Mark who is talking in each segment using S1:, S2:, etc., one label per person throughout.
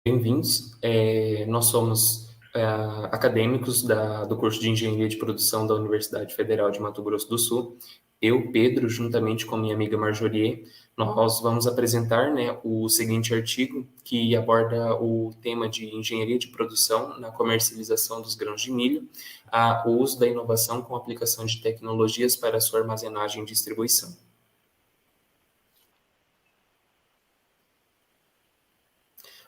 S1: Bem-vindos. Nós somos acadêmicos do curso de Engenharia de Produção da Universidade Federal de Mato Grosso do Sul. Eu, Pedro, juntamente com minha amiga Marjorie, nós vamos apresentar, né, o seguinte artigo que aborda o tema de engenharia de produção na comercialização dos grãos de milho, o uso da inovação com aplicação de tecnologias para sua armazenagem e distribuição.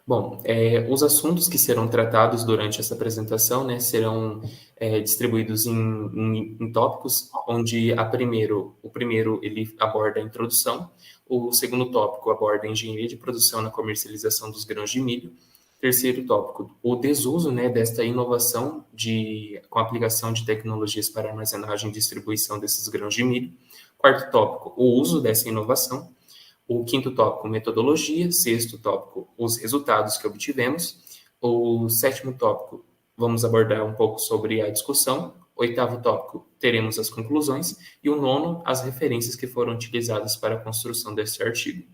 S1: Bom, os assuntos que serão tratados durante essa apresentação, né, serão distribuídos em tópicos, onde o primeiro ele aborda a introdução, o segundo tópico aborda a engenharia de produção na comercialização dos grãos de milho, terceiro tópico, o desuso, né, desta inovação com a aplicação de tecnologias para armazenagem e distribuição desses grãos de milho, quarto tópico, o uso dessa inovação, o quinto tópico, metodologia. Sexto tópico, os resultados que obtivemos. O sétimo tópico, vamos abordar um pouco sobre a discussão. Oitavo tópico, teremos as conclusões. E o nono, as referências que foram utilizadas para a construção deste artigo.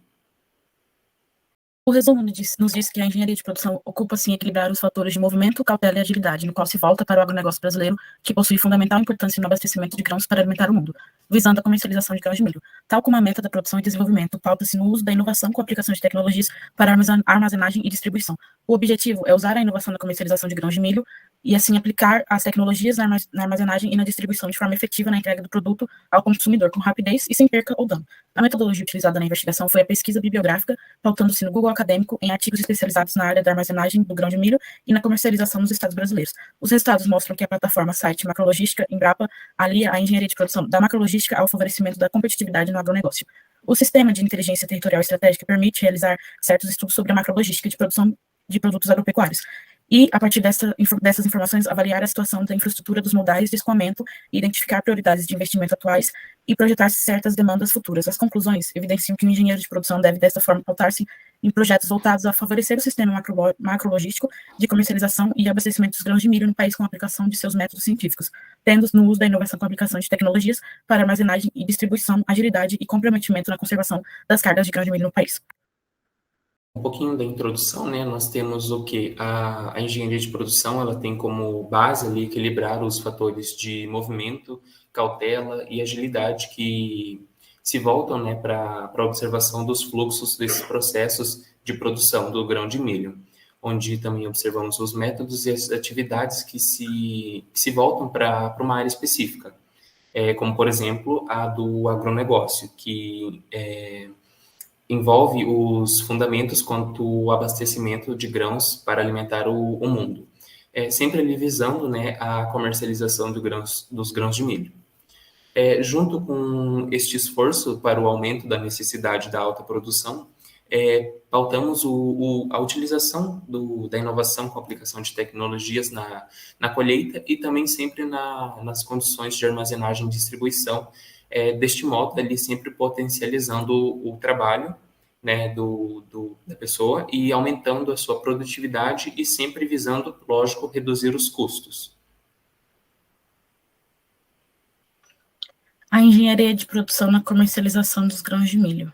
S2: O resumo nos diz que a engenharia de produção ocupa-se em equilibrar os fatores de movimento, cautela e agilidade, no qual se volta para o agronegócio brasileiro, que possui fundamental importância no abastecimento de grãos para alimentar o mundo, visando a comercialização de grãos de milho. Tal como a meta da produção e desenvolvimento, pauta-se no uso da inovação com a aplicação de tecnologias para armazenagem e distribuição. O objetivo é usar a inovação na comercialização de grãos de milho e, assim, aplicar as tecnologias na armazenagem e na distribuição de forma efetiva na entrega do produto ao consumidor, com rapidez e sem perca ou dano. A metodologia utilizada na investigação foi a pesquisa bibliográfica, pautando-se no Google acadêmico em artigos especializados na área da armazenagem do grão de milho e na comercialização nos estados brasileiros. Os resultados mostram que a plataforma site Macrologística, Embrapa, alia a engenharia de produção da macrologística ao favorecimento da competitividade no agronegócio. O sistema de inteligência territorial estratégica permite realizar certos estudos sobre a macrologística de produção de produtos agropecuários, e, a partir dessas informações, avaliar a situação da infraestrutura dos modais de escoamento, identificar prioridades de investimento atuais e projetar certas demandas futuras. As conclusões evidenciam que o engenheiro de produção deve, desta forma, pautar-se em projetos voltados a favorecer o sistema macrologístico de comercialização e abastecimento dos grãos de milho no país com a aplicação de seus métodos científicos, tendo no uso da inovação com a aplicação de tecnologias para armazenagem e distribuição, agilidade e comprometimento na conservação das cargas de grãos de milho no país.
S1: Um pouquinho da introdução, né? Nós temos o que a engenharia de produção, ela tem como base ali equilibrar os fatores de movimento, cautela e agilidade que se voltam, né, para a observação dos fluxos desses processos de produção do grão de milho, onde também observamos os métodos e as atividades que se voltam para uma área específica, como, por exemplo, a do agronegócio, que envolve os fundamentos quanto ao abastecimento de grãos para alimentar o mundo, sempre ali visando, né, a comercialização dos grãos de milho. Junto com este esforço para o aumento da necessidade da alta produção, pautamos a utilização da inovação com a aplicação de tecnologias na colheita e também sempre nas condições de armazenagem e distribuição, deste modo, ali sempre potencializando o trabalho, né, da pessoa e aumentando a sua produtividade e sempre visando, lógico, reduzir os custos.
S2: A engenharia de produção na comercialização dos grãos de milho.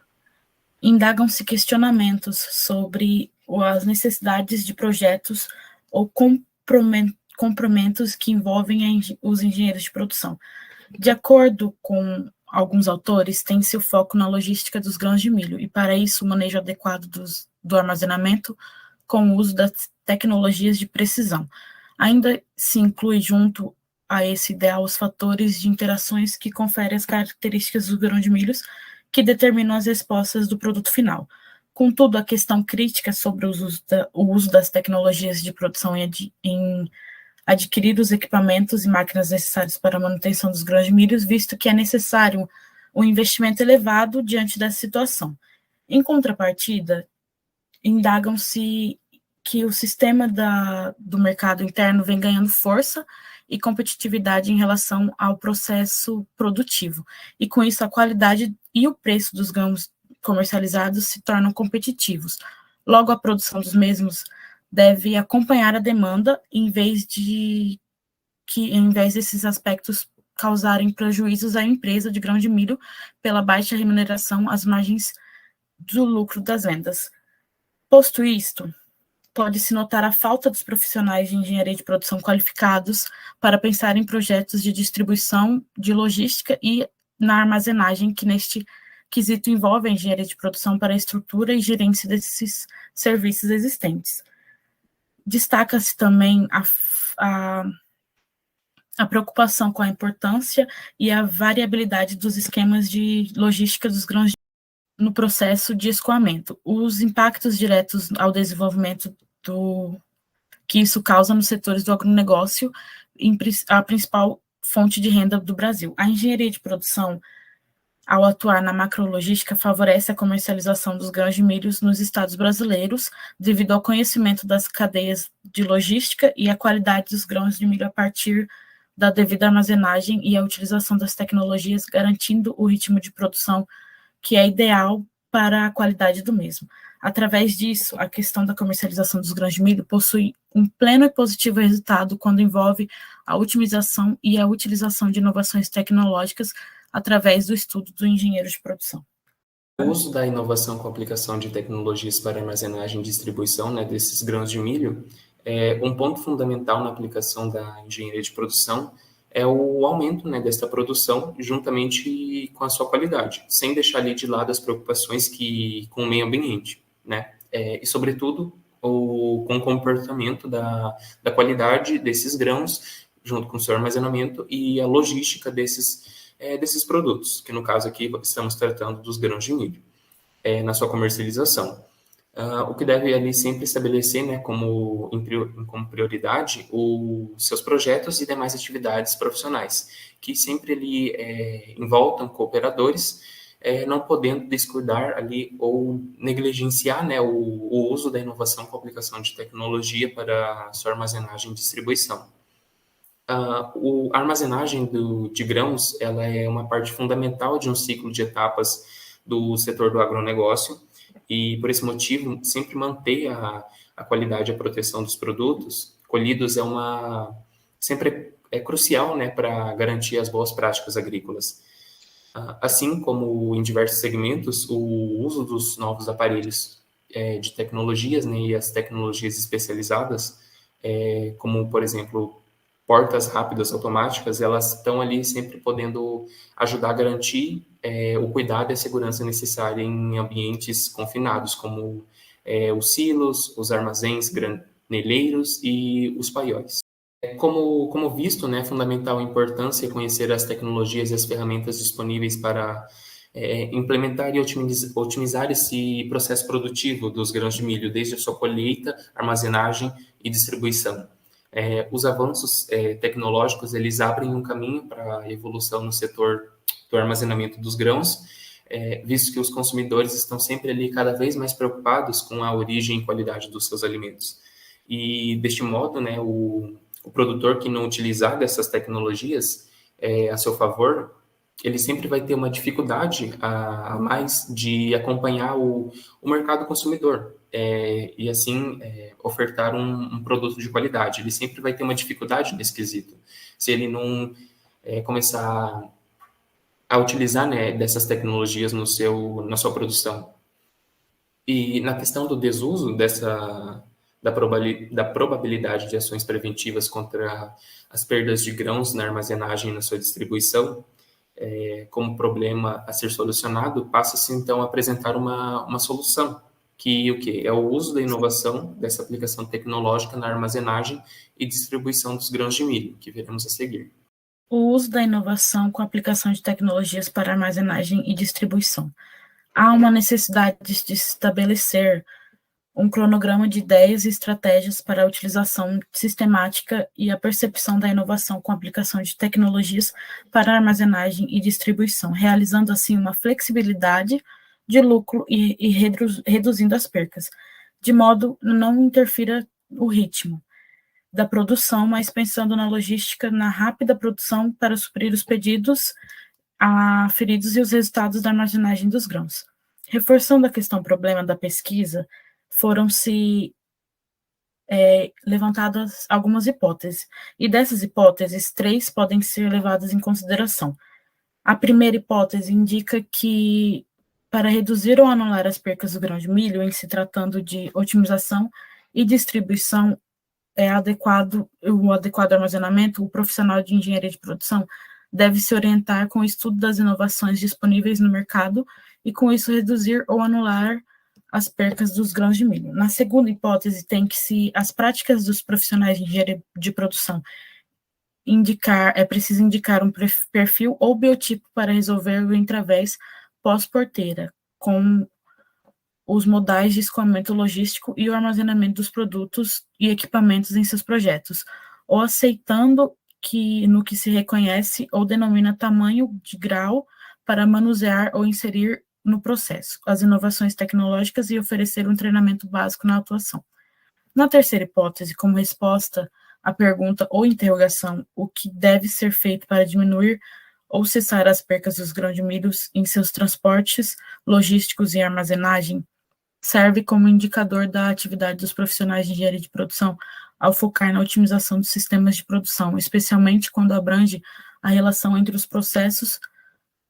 S2: Indagam-se questionamentos sobre as necessidades de projetos ou compromissos que envolvem os engenheiros de produção. De acordo com alguns autores, tem seu foco na logística dos grãos de milho, e para isso o manejo adequado do armazenamento com o uso das tecnologias de precisão. Ainda se inclui junto a esse ideal os fatores de interações que conferem as características do grão de milho que determinam as respostas do produto final. Contudo, a questão crítica sobre o uso das tecnologias de produção em adquirir os equipamentos e máquinas necessários para a manutenção dos grãos de milho, visto que é necessário um investimento elevado diante dessa situação. Em contrapartida, indagam-se que o sistema do mercado interno vem ganhando força e competitividade em relação ao processo produtivo, e com isso a qualidade e o preço dos grãos comercializados se tornam competitivos. Logo, a produção dos mesmos deve acompanhar a demanda, em vez desses aspectos causarem prejuízos à empresa de grão de milho pela baixa remuneração às margens do lucro das vendas. Posto isto, pode-se notar a falta dos profissionais de engenharia de produção qualificados para pensar em projetos de distribuição, de logística e na armazenagem, que neste quesito envolve a engenharia de produção para a estrutura e gerência desses serviços existentes. Destaca-se também a preocupação com a importância e a variabilidade dos esquemas de logística dos grãos no processo de escoamento, os impactos diretos ao desenvolvimento que isso causa nos setores do agronegócio, a principal fonte de renda do Brasil. A engenharia de produção, ao atuar na macrologística, favorece a comercialização dos grãos de milho nos estados brasileiros, devido ao conhecimento das cadeias de logística e a qualidade dos grãos de milho a partir da devida armazenagem e a utilização das tecnologias, garantindo o ritmo de produção que é ideal para a qualidade do mesmo. Através disso, a questão da comercialização dos grãos de milho possui um pleno e positivo resultado quando envolve a otimização e a utilização de inovações tecnológicas através do estudo do engenheiro de produção.
S1: O uso da inovação com a aplicação de tecnologias para armazenagem e distribuição, né, desses grãos de milho, um ponto fundamental na aplicação da engenharia de produção é o aumento, né, desta produção juntamente com a sua qualidade, sem deixar ali de lado as preocupações com o meio ambiente, né, e sobretudo com o comportamento da qualidade desses grãos, junto com o seu armazenamento e a logística desses produtos, que no caso aqui estamos tratando dos grãos de milho, na sua comercialização. O que deve ali sempre estabelecer, né, como prioridade os seus projetos e demais atividades profissionais, que sempre ali envoltam cooperadores, não podendo descuidar ali ou negligenciar, né, o uso da inovação com a aplicação de tecnologia para sua armazenagem e distribuição. A armazenagem de grãos, ela é uma parte fundamental de um ciclo de etapas do setor do agronegócio, e por esse motivo, sempre manter a qualidade e a proteção dos produtos colhidos sempre é crucial, né, para garantir as boas práticas agrícolas. Assim como em diversos segmentos, o uso dos novos aparelhos de tecnologias, né, e as tecnologias especializadas, como, por exemplo, portas rápidas automáticas, elas estão ali sempre podendo ajudar a garantir o cuidado e a segurança necessária em ambientes confinados, como os silos, os armazéns graneleiros e os paióis. Como visto, né, é fundamental a importância conhecer as tecnologias e as ferramentas disponíveis para implementar e otimizar esse processo produtivo dos grãos de milho, desde a sua colheita, armazenagem e distribuição. Os avanços tecnológicos, eles abrem um caminho para a evolução no setor do armazenamento dos grãos, visto que os consumidores estão sempre ali cada vez mais preocupados com a origem e qualidade dos seus alimentos. E, deste modo, né, o produtor que não utilizar dessas tecnologias a seu favor, ele sempre vai ter uma dificuldade a mais de acompanhar o mercado consumidor e, assim, ofertar um produto de qualidade. Ele sempre vai ter uma dificuldade nesse quesito, se ele não começar a utilizar, né, dessas tecnologias na sua produção. E na questão do desuso da probabilidade de ações preventivas contra as perdas de grãos na armazenagem e na sua distribuição, como problema a ser solucionado, passa-se então a apresentar uma solução, que o quê? É o uso da inovação dessa aplicação tecnológica na armazenagem e distribuição dos grãos de milho, que veremos a seguir.
S2: O uso da inovação com a aplicação de tecnologias para armazenagem e distribuição. Há uma necessidade de estabelecer um cronograma de ideias e estratégias para a utilização sistemática e a percepção da inovação com a aplicação de tecnologias para armazenagem e distribuição, realizando assim uma flexibilidade de lucro e reduzindo as percas, de modo a não interfira o ritmo da produção, mas pensando na logística, na rápida produção para suprir os pedidos aferidos e os resultados da armazenagem dos grãos. Reforçando a questão problema da pesquisa, foram-se levantadas algumas hipóteses, e dessas hipóteses, 3 podem ser levadas em consideração. A primeira hipótese indica que, para reduzir ou anular as percas do grão de milho, em se tratando de otimização e distribuição o adequado armazenamento, o profissional de engenharia de produção deve se orientar com o estudo das inovações disponíveis no mercado e, com isso, reduzir ou anular as percas dos grãos de milho. Na segunda hipótese, as práticas dos profissionais de engenharia de produção é preciso indicar um perfil ou biotipo para resolver o entravés pós-porteira, com os modais de escoamento logístico e o armazenamento dos produtos e equipamentos em seus projetos, ou aceitando no que se reconhece ou denomina tamanho de grau para manusear ou inserir no processo as inovações tecnológicas e oferecer um treinamento básico na atuação. Na terceira hipótese, como resposta à pergunta ou interrogação, o que deve ser feito para diminuir ou cessar as percas dos grãos de milho em seus transportes logísticos e armazenagem, serve como indicador da atividade dos profissionais de engenharia de produção ao focar na otimização dos sistemas de produção, especialmente quando abrange a relação entre os processos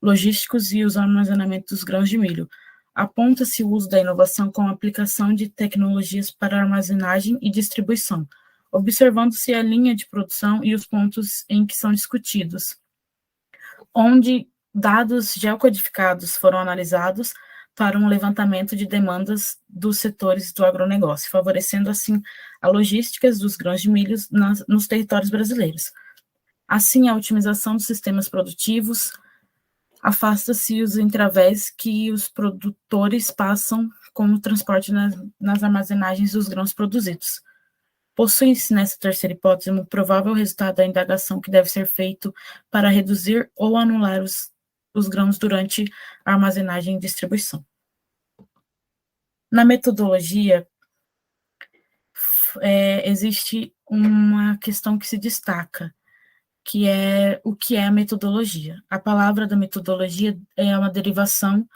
S2: logísticos e os armazenamentos dos grãos de milho. Aponta-se o uso da inovação com a aplicação de tecnologias para armazenagem e distribuição, observando-se a linha de produção e os pontos em que são discutidos, onde dados geocodificados foram analisados para um levantamento de demandas dos setores do agronegócio, favorecendo, assim, a logística dos grãos de milho nos territórios brasileiros. Assim, a otimização dos sistemas produtivos afasta-se os entravés que os produtores passam com o transporte nas armazenagens dos grãos produzidos. Possui-se, nessa terceira hipótese, um provável resultado da indagação que deve ser feito para reduzir ou anular os grãos durante a armazenagem e distribuição. Na metodologia, existe uma questão que se destaca, que é o que é a metodologia. A palavra da metodologia é uma derivação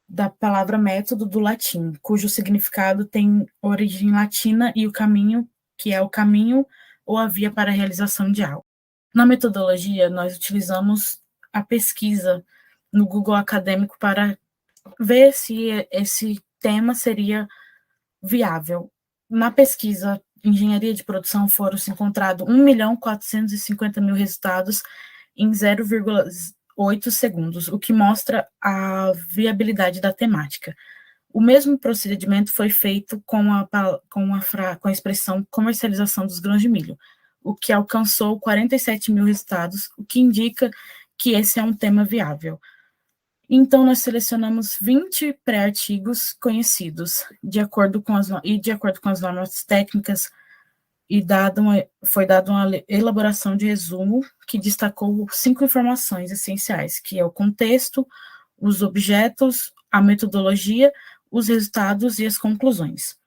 S2: da palavra método do latim, cujo significado tem origem latina e o caminho, que é o caminho ou a via para a realização de algo. Na metodologia, nós utilizamos a pesquisa no Google Acadêmico para ver se esse tema seria viável. Na pesquisa Engenharia de Produção foram se encontrados 1.450.000 resultados em 0,8 segundos, o que mostra a viabilidade da temática. O mesmo procedimento foi feito com a expressão comercialização dos grãos de milho, o que alcançou 47.000 resultados, o que indica que esse é um tema viável. Então, nós selecionamos 20 pré-artigos conhecidos, de acordo com as normas técnicas, e foi dada uma elaboração de resumo que destacou 5 informações essenciais, que é o contexto, os objetos, a metodologia, os resultados e as conclusões.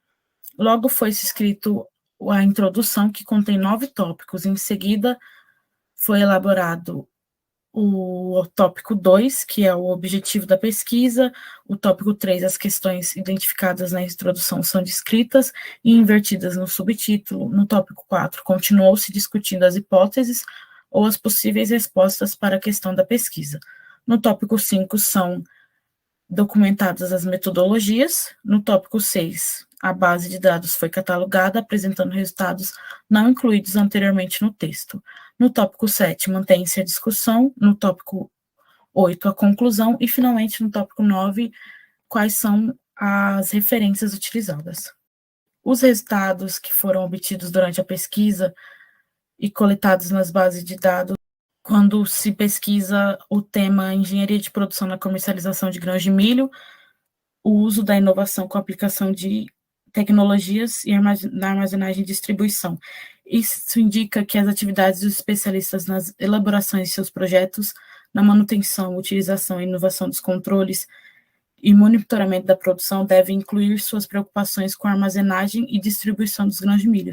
S2: Logo foi escrito a introdução, que contém 9 tópicos. Em seguida, foi elaborado o tópico 2, que é o objetivo da pesquisa, o tópico 3, as questões identificadas na introdução são descritas e invertidas no subtítulo. No tópico 4, continuou-se discutindo as hipóteses ou as possíveis respostas para a questão da pesquisa. No tópico 5, são documentadas as metodologias. No tópico 6, a base de dados foi catalogada, apresentando resultados não incluídos anteriormente no texto. No tópico 7, mantém-se a discussão. No tópico 8, a conclusão. E, finalmente, no tópico 9, quais são as referências utilizadas. Os resultados que foram obtidos durante a pesquisa e coletados nas bases de dados, quando se pesquisa o tema engenharia de produção na comercialização de grãos de milho, o uso da inovação com a aplicação de tecnologias na armazenagem e distribuição. Isso indica que as atividades dos especialistas nas elaborações de seus projetos, na manutenção, utilização e inovação dos controles e monitoramento da produção devem incluir suas preocupações com a armazenagem e distribuição dos grãos de milho,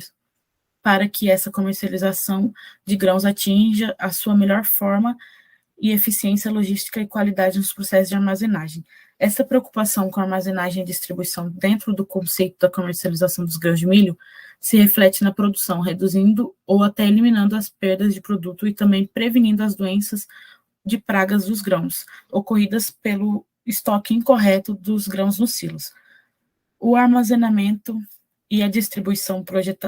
S2: para que essa comercialização de grãos atinja a sua melhor forma e eficiência logística e qualidade nos processos de armazenagem. Essa preocupação com a armazenagem e distribuição dentro do conceito da comercialização dos grãos de milho se reflete na produção, reduzindo ou até eliminando as perdas de produto e também prevenindo as doenças de pragas dos grãos, ocorridas pelo estoque incorreto dos grãos nos silos. O armazenamento e a distribuição,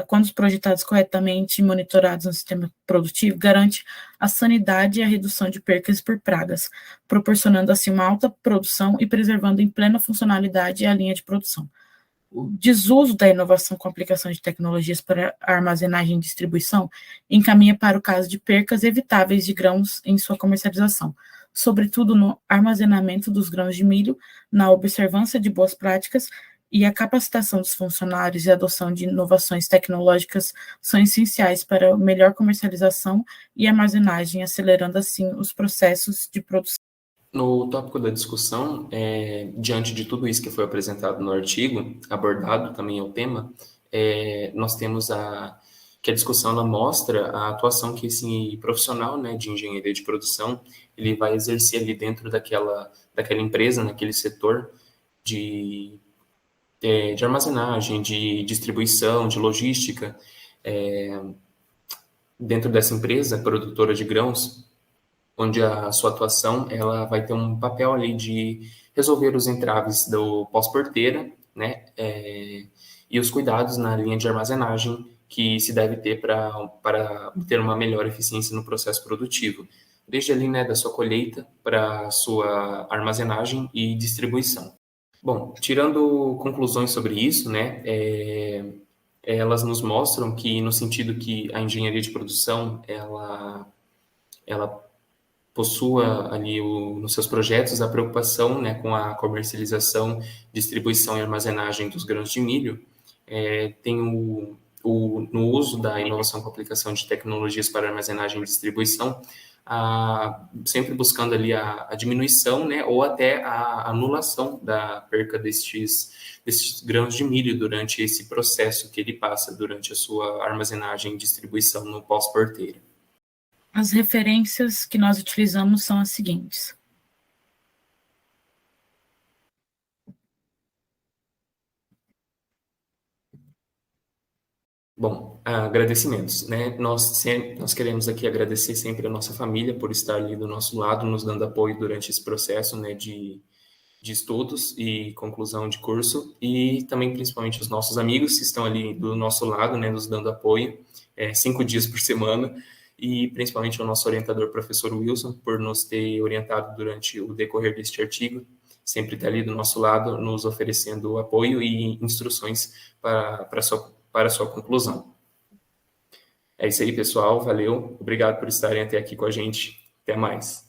S2: quando projetados corretamente e monitorados no sistema produtivo, garante a sanidade e a redução de percas por pragas, proporcionando assim uma alta produção e preservando em plena funcionalidade a linha de produção. O desuso da inovação com aplicação de tecnologias para armazenagem e distribuição encaminha para o caso de percas evitáveis de grãos em sua comercialização, sobretudo no armazenamento dos grãos de milho, na observância de boas práticas e a capacitação dos funcionários e a adoção de inovações tecnológicas são essenciais para a melhor comercialização e armazenagem, acelerando assim os processos de produção.
S1: No tópico da discussão, diante de tudo isso que foi apresentado no artigo, abordado também é o tema, nós temos que a discussão ela mostra a atuação que esse profissional, né, de engenharia de produção ele vai exercer ali dentro daquela empresa, naquele setor de armazenagem, de distribuição, de logística, dentro dessa empresa produtora de grãos, onde a sua atuação ela vai ter um papel ali de resolver os entraves do pós-porteira, né, e os cuidados na linha de armazenagem que se deve ter para ter uma melhor eficiência no processo produtivo, desde ali, né, da sua colheita para a sua armazenagem e distribuição. Bom, tirando conclusões sobre isso, né, elas nos mostram que, no sentido que a engenharia de produção, ela possua ali nos seus projetos a preocupação, né, com a comercialização, distribuição e armazenagem dos grãos de milho, tem no uso da inovação com aplicação de tecnologias para armazenagem e distribuição, sempre buscando ali a diminuição, né, ou até a anulação da perca destes grãos de milho durante esse processo que ele passa durante a sua armazenagem e distribuição no pós-porteira.
S2: As referências que nós utilizamos são as seguintes.
S1: Bom, agradecimentos, né? Nós queremos aqui agradecer sempre a nossa família por estar ali do nosso lado, nos dando apoio durante esse processo, né, de estudos e conclusão de curso, e também principalmente os nossos amigos que estão ali do nosso lado, né, nos dando apoio 5 dias por semana, e principalmente o nosso orientador, professor Wilson, por nos ter orientado durante o decorrer deste artigo, sempre está ali do nosso lado, nos oferecendo apoio e instruções para a sua conclusão. É isso aí, pessoal. Valeu. Obrigado por estarem até aqui com a gente. Até mais.